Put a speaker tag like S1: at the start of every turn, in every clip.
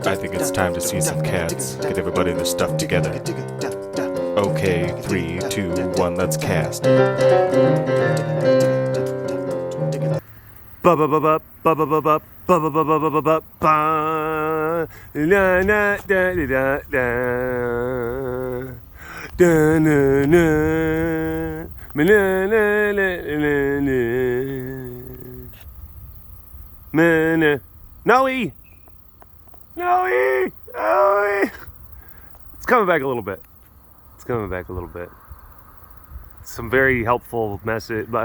S1: I think it's time to see some cats. Get everybody their stuff together. Okay, 3, 2, 1, let's cast. Ba ba ba ba ba ba ba ba ba ba ba ba ba ba ba ba la na da da da da da na na na na na na Noe! Noe! Noe! It's coming back a little bit. Some very helpful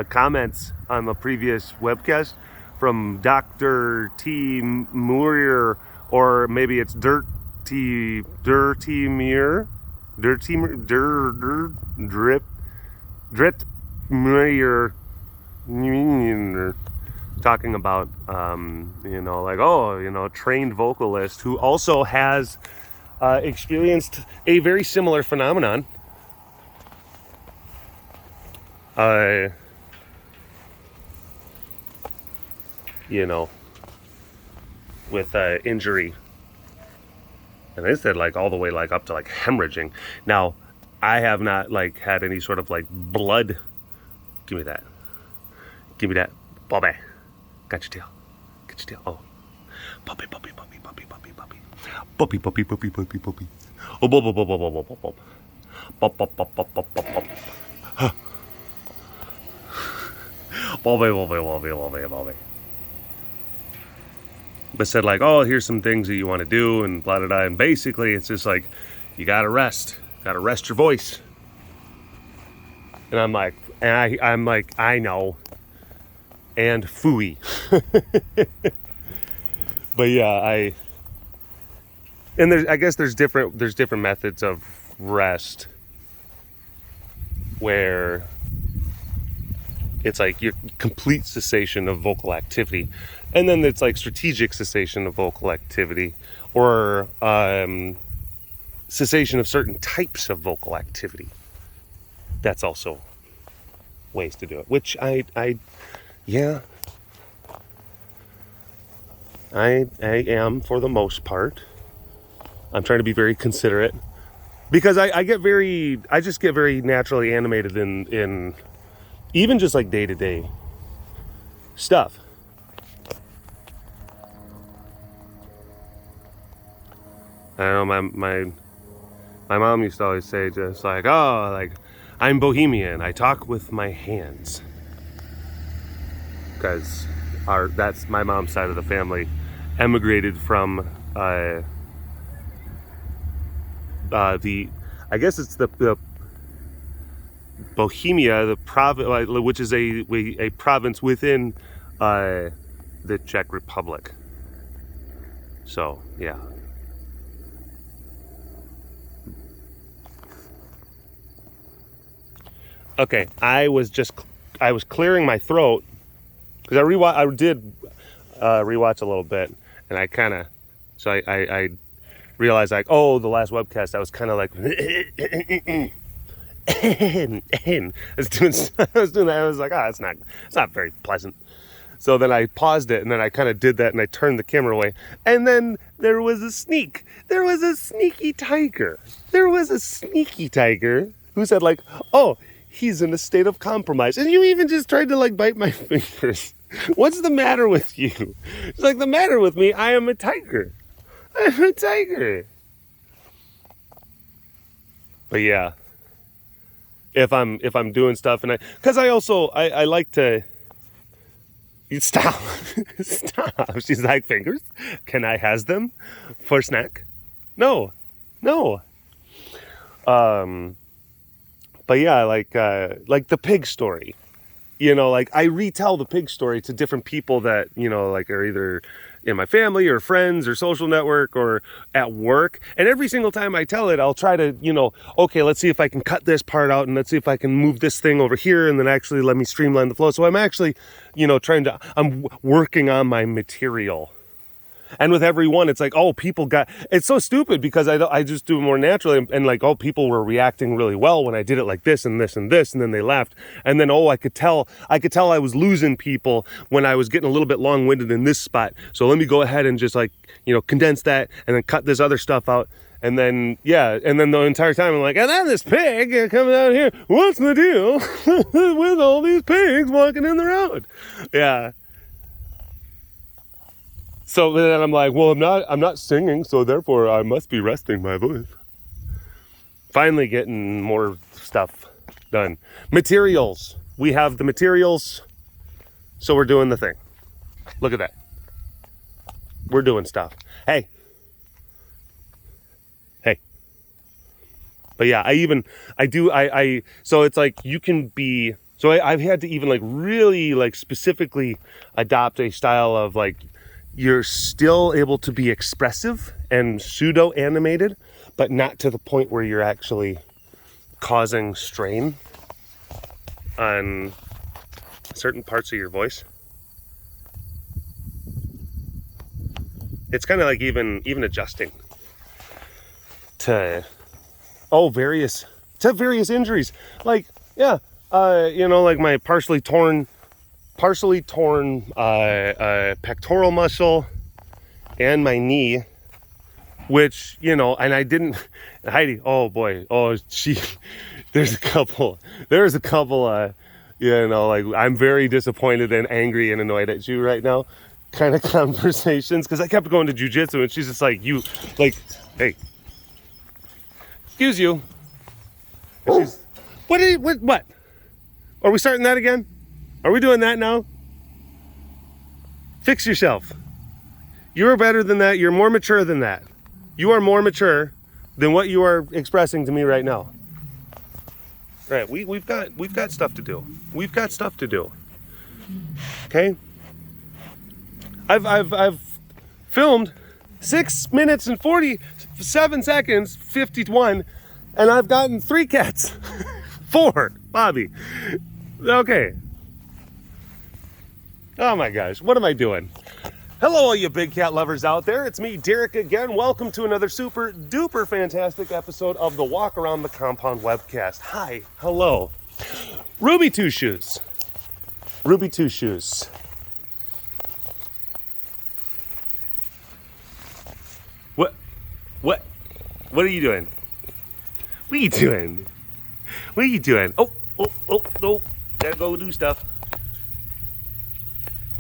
S1: comments on the previous webcast from Dr. T. Muir, or maybe it's Dirty Muir, Muir, talking about, trained vocalist who also has experienced a very similar phenomenon. With injury. And they said all the way up to hemorrhaging. Now, I have not had any sort of blood. Give me that. Bobby. Got your tail. Oh. Puppy. Puppy. Oh, bob. Bobby. But said here's some things that you want to do and blah blah blah, and basically it's just you gotta rest your voice. And I'm I know, and phooey. But yeah, I guess there's different methods of rest where it's your complete cessation of vocal activity, and then it's strategic cessation of vocal activity, or cessation of certain types of vocal activity. That's also ways to do it, which I am for the most part. I'm trying to be very considerate because I just get very naturally animated in even just day-to-day stuff. I don't know, my mom used to always say just I'm bohemian, I talk with my hands. Because that's my mom's side of the family emigrated from I guess it's the Bohemia, the province, which is a province within the Czech Republic. So yeah. Okay, I was clearing my throat because I did rewatch a little bit, and I realized the last webcast I was kind of I was doing that. I was it's not very pleasant. So then I paused it, and then I kind of did that, and I turned the camera away, and then there was a sneaky tiger. There was a sneaky tiger who said oh, he's in a state of compromise, and you even just tried to bite my fingers. What's the matter with you? It's the matter with me, I am a tiger. I'm a tiger. But yeah, if I'm doing stuff, and because I like to stop. She's fingers? Can I has them for snack? No. But yeah, the pig story. I retell the pig story to different people that, are either in my family or friends or social network or at work. And every single time I tell it, I'll try to, okay, let's see if I can cut this part out, and let's see if I can move this thing over here, and then actually let me streamline the flow. So I'm actually, I'm working on my material. And with every one, it's like, oh, people got, it's so stupid because I just do it more naturally. And like, oh, people were reacting really well when I did it like this and this and this. And then they laughed. And then, oh, I could tell I was losing people when I was getting a little bit long-winded in this spot. So let me go ahead and just like, condense that and then cut this other stuff out. And then, and then the entire time I'm like, and then this pig coming out here, what's the deal with all these pigs walking in the road? Yeah. So then I'm like, well, I'm not singing, so therefore I must be resting my voice. Finally getting more stuff done. Materials. We have the materials, so we're doing the thing. Look at that. We're doing stuff. Hey. But yeah, so it's like you can be, so I've had to even like really like specifically adopt a style of like, you're still able to be expressive and pseudo animated, but not to the point where you're actually causing strain on certain parts of your voice. It's kind of like even adjusting to various injuries. Like, like my partially torn pectoral muscle and my knee, which, and I didn't, Heidi, oh boy, there's a couple, like, I'm very disappointed and angry and annoyed at you right now kind of conversations, because I kept going to jujitsu and she's just like, hey, excuse you. And she's, what? Are we starting that again? Are we doing that now? Fix yourself. You're better than that. You're more mature than that. You are more mature than what you are expressing to me right now. Right, we've got stuff to do. We've got stuff to do. Okay? I've filmed 6 minutes and 47 seconds, 51, and I've gotten 3 cats. 4, Bobby. Okay. Oh my gosh, what am I doing? Hello, all you big cat lovers out there. It's me, Derek, again. Welcome to another super duper fantastic episode of the Walk Around the Compound webcast. Hi, hello. Ruby Two Shoes. Ruby Two Shoes. What are you doing? What are you doing? What are you doing? Oh, gotta go do stuff.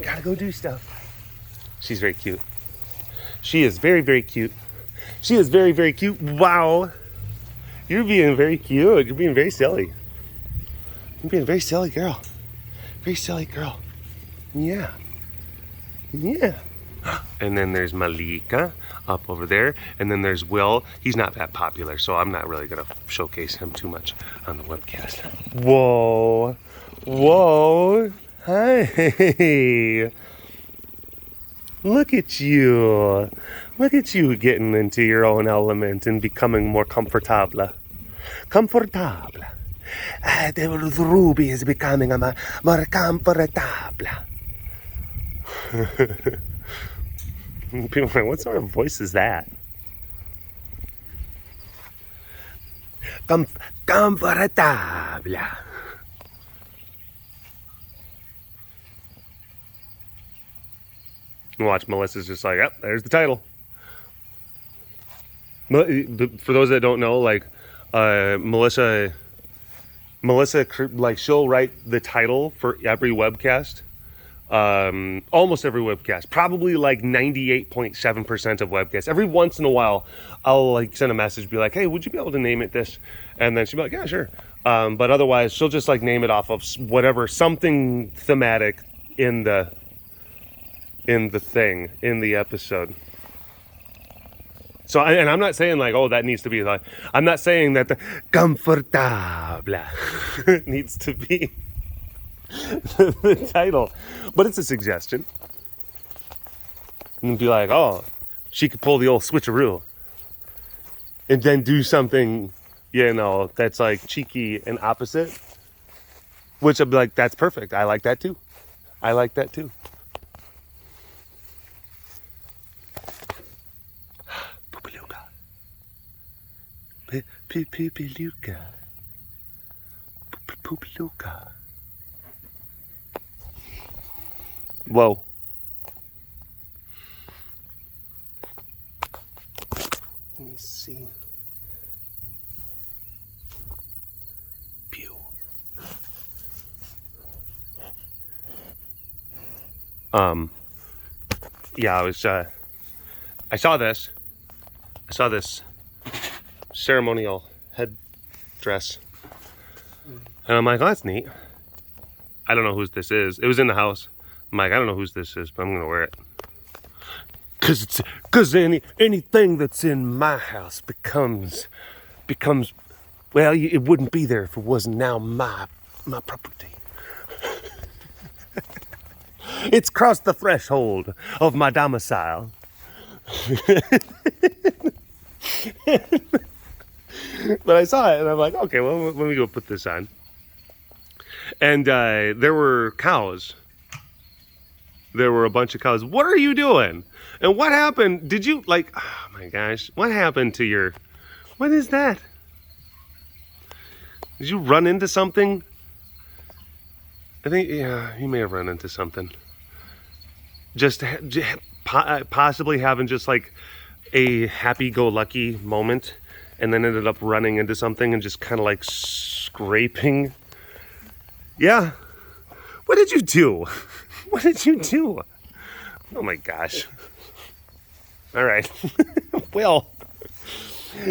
S1: Gotta go do stuff. She's very cute. She is very, very cute. She is very, very cute. Wow. You're being very cute. You're being very silly. You're being a very silly girl. Very silly girl. Yeah. Yeah. And then there's Malika up over there. And then there's Will. He's not that popular, so I'm not really going to showcase him too much on the webcast. Whoa. Whoa. Hi. Look at you. Look at you getting into your own element and becoming more comfortable. Comfortable. The Ruby is becoming more comfortable. People are like, what sort of voice is that? Comfortable. Watch, Melissa's just like, yep, there's the title. For those that don't know, like, Melissa, like, she'll write the title for every webcast. Almost every webcast, probably like 98.7% of webcasts. Every once in a while, I'll like send a message, be like, hey, would you be able to name it this? And then she'll be like, yeah, sure. But otherwise, she'll just like name it off of whatever, something thematic in the episode. So, and I'm not saying like, oh, that needs to be like, I'm not saying that the comfortable needs to be the title, but it's a suggestion. And be like, oh, she could pull the old switcheroo and then do something, that's like cheeky and opposite, which I'd be like, that's perfect. I like that too. Pipiluka. Poopiluka. Whoa. Let me see. Pew. Yeah, I saw this ceremonial headdress, and I'm like, oh, that's neat. I don't know whose this is. It was in the house. I'm like, I don't know whose this is, but I'm gonna wear it. Cause anything that's in my house becomes, well, it wouldn't be there if it wasn't now my property. It's crossed the threshold of my domicile. But I saw it and I'm like, okay, well, let me go put this on. And there were cows. There were a bunch of cows. What are you doing? And what happened? Did you, like, oh my gosh, what happened to your, what is that? Did you run into something? I think, yeah, you may have run into something. Just possibly having just like a happy-go-lucky moment and then ended up running into something and just kind of like scraping. Yeah. What did you do? What did you do? Oh my gosh. All right. Well,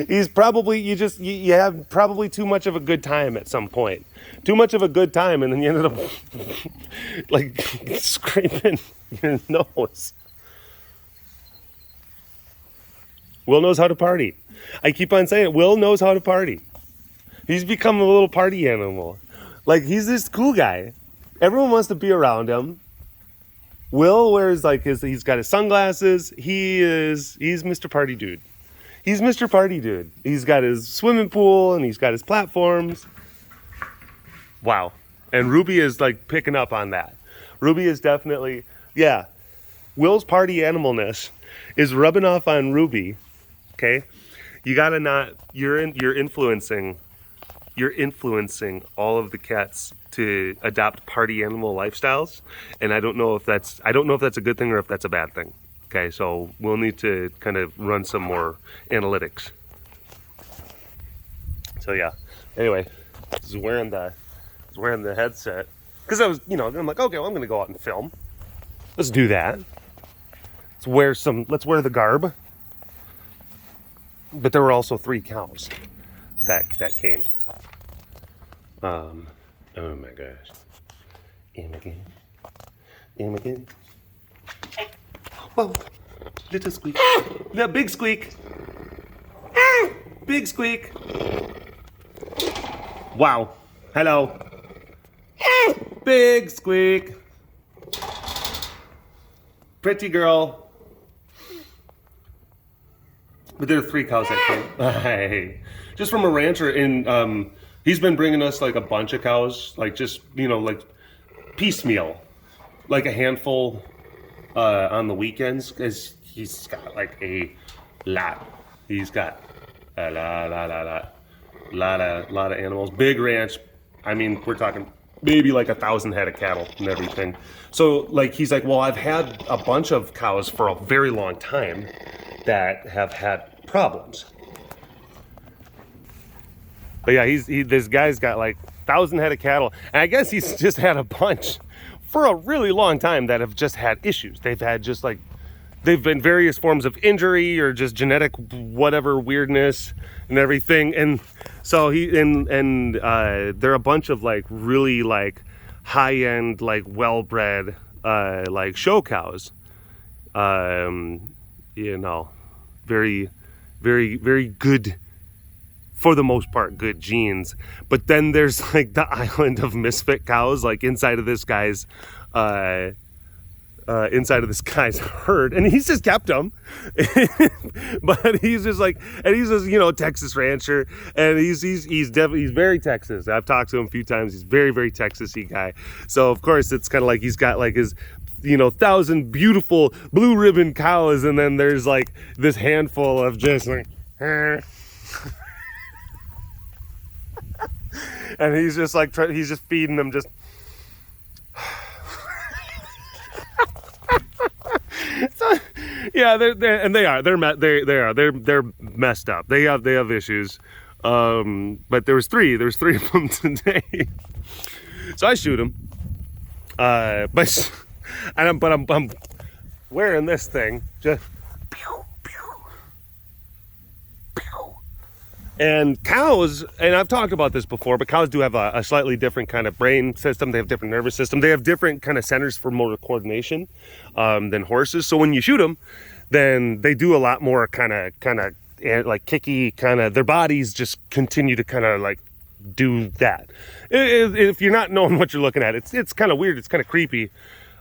S1: he's probably, you have probably too much of a good time at some point. Too much of a good time, and then you ended up like scraping your nose. Will knows how to party. I keep on saying it. Will knows how to party. He's become a little party animal. Like, he's this cool guy. Everyone wants to be around him. Will wears like he's got his sunglasses. He's Mr. Party Dude. He's Mr. Party Dude. He's got his swimming pool and he's got his platforms. Wow. And Ruby is like picking up on that. Ruby is definitely, yeah. Will's party animalness is rubbing off on Ruby. Okay? You gotta not, you're influencing all of the cats to adopt party animal lifestyles, and I don't know if that's a good thing or if that's a bad thing. Okay, so we'll need to kind of run some more analytics. So yeah. Anyway, I was wearing the headset because I was, I'm like, okay, well, I'm gonna go out and film. Let's do that. Let's wear the garb. But there were also 3 cows that came. Oh my gosh. Imogen. Whoa, little squeak. No, big squeak. Big squeak. Wow. Hello. Big squeak. Pretty girl. But there are 3 cows that came. Hey. Just from a rancher in, he's been bringing us like a bunch of cows, like just, like piecemeal, like a handful on the weekends, because he's got like a lot. He's got a lot of animals. Big ranch. I mean, we're talking maybe like 1,000 head of cattle and everything. So like, he's like, well, I've had a bunch of cows for a very long time that have had problems. But yeah, this guy's got like 1,000 head of cattle, and I guess he's just had a bunch for a really long time that have just had issues. They've been various forms of injury or just genetic whatever weirdness and everything. And so they're a bunch of like really like high-end, like well-bred like show cows. Very, very, very good, for the most part, good genes. But then there's like the island of misfit cows, like inside of this guy's herd, and he's just kept them. But he's just like, and he's just, Texas rancher, and he's very Texas. I've talked to him a few times. He's very, very Texas-y guy. So of course it's kind of like he's got like his 1,000 beautiful blue ribbon cows, and then there's like this handful of just like And he's just like, he's just feeding them just. So, yeah, they're messed up. They have issues. But there's three of them today. So I shoot them. But I'm wearing this thing just. And cows, and I've talked about this before, but cows do have a slightly different kind of brain system. They have different nervous system. They have different kind of centers for motor coordination than horses. So when you shoot them, then they do a lot more kind of like kicky kind of. Their bodies just continue to kind of like do that. If you're not knowing what you're looking at, it's kind of weird. It's kind of creepy.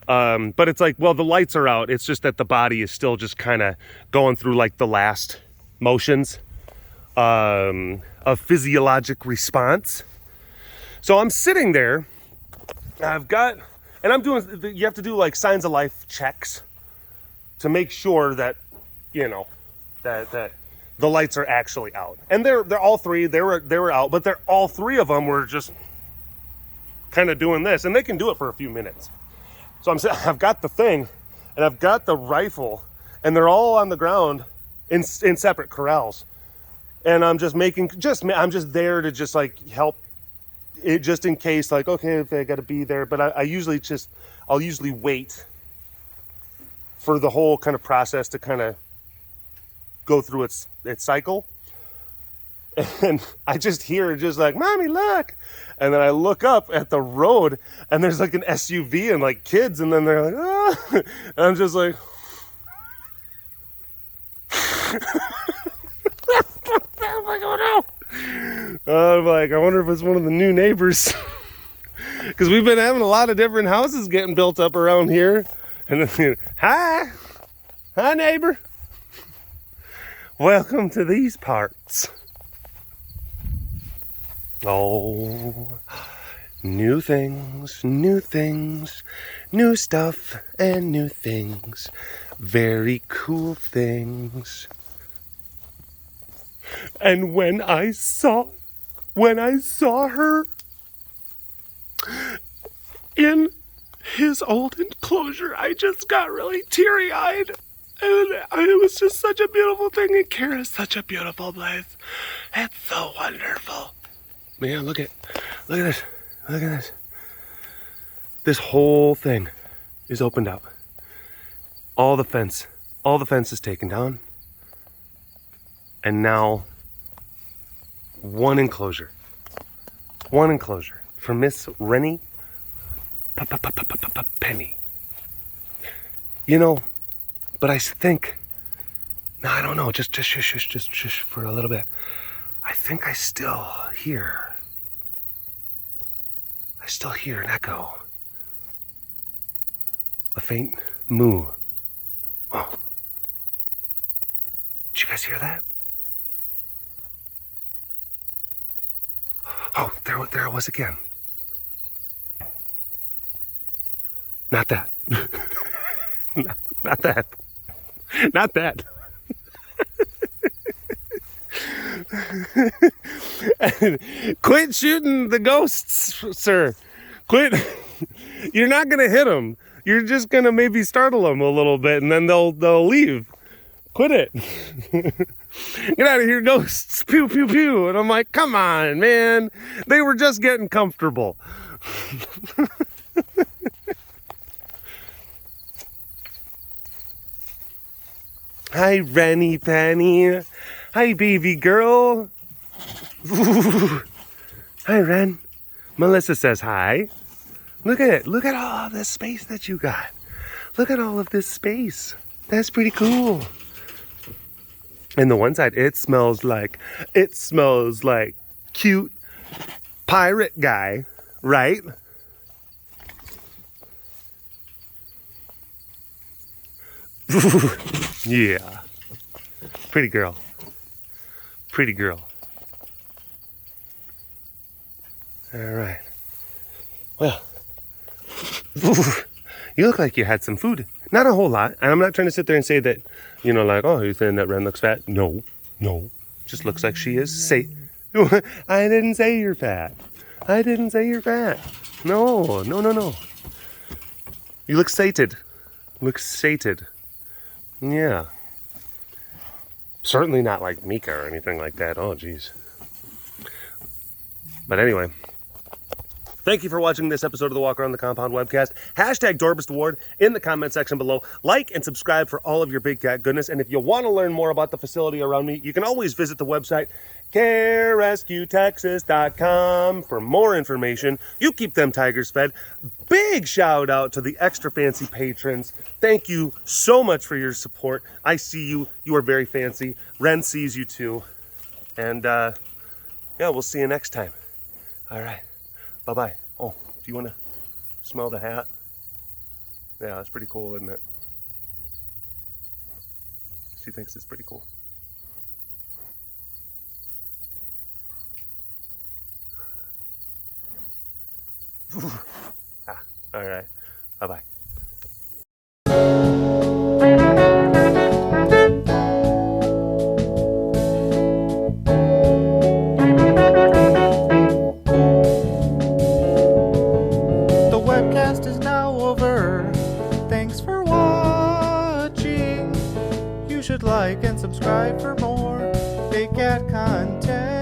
S1: But it's like, well, the lights are out. It's just that the body is still just kind of going through like the last motions of physiologic response. So I'm sitting there, I'm doing, you have to do like signs of life checks to make sure that, you know, that the lights are actually out. And they're all three, they were out, but all three of them were just kind of doing this, and they can do it for a few minutes. So I've got the thing, and I've got the rifle, and they're all on the ground in separate corrals. And I'm just I'm just there to just like help it, just in case, like, okay, if I got to be there. But I'll usually wait for the whole kind of process to kind of go through its cycle. And I just hear just like, "Mommy, look." And then I look up at the road, and there's like an SUV and like kids, and then they're like, "Ah." And I'm just like, I'm like, oh no. I'm like, I wonder if it's one of the new neighbors. Because we've been having a lot of different houses getting built up around here. And then, hi neighbor. Welcome to these parts. Oh, new things, new stuff, and new things. Very cool things. And when I saw her in his old enclosure, I just got really teary-eyed. And it was just such a beautiful thing. And Kara's such a beautiful place. It's so wonderful. Man, look at this. Look at this. This whole thing is opened up. All the fence is taken down. And now, one enclosure for Miss Rennie Penny. You know, but I think, no, I don't know, just shush for a little bit. I think I still hear an echo, a faint moo. Oh, did you guys hear that? Oh, there it was again. Not that. Not that. Not that. Quit shooting the ghosts, sir. Quit. You're not going to hit them. You're just going to maybe startle them a little bit, and then they'll leave. Quit it. Get out of here, ghosts. Pew, pew, pew. And I'm like, come on, man. They were just getting comfortable. Hi, Rennie Penny. Hi, baby girl. Ooh. Hi, Ren. Melissa says hi. Look at it. Look at all of this space that you got. Look at all of this space. That's pretty cool. And the one side, it smells like cute pirate guy, right? Yeah. Pretty girl. Pretty girl. All right. Well, you look like you had some food. Not a whole lot. And I'm not trying to sit there and say that, like, oh, you're saying that Ren looks fat. No. Just looks like she is I didn't say you're fat. I didn't say you're fat. No. You look sated. Look sated. Yeah. Certainly not like Mika or anything like that. Oh, geez. But anyway, thank you for watching this episode of the Walk Around the Compound webcast. Hashtag Dorbist Ward in the comment section below. Like and subscribe for all of your big cat goodness. And if you want to learn more about the facility around me, you can always visit the website, carerescuetexas.com, for more information. You keep them tigers fed. Big shout out to the extra fancy patrons. Thank you so much for your support. I see you. You are very fancy. Ren sees you too. And yeah, we'll see you next time. All right. Bye-bye. Oh, do you want to smell the hat? Yeah, that's pretty cool, isn't it? She thinks it's pretty cool. All right. Bye-bye.
S2: Is now over. Thanks for watching. You should like and subscribe for more Big Cat content.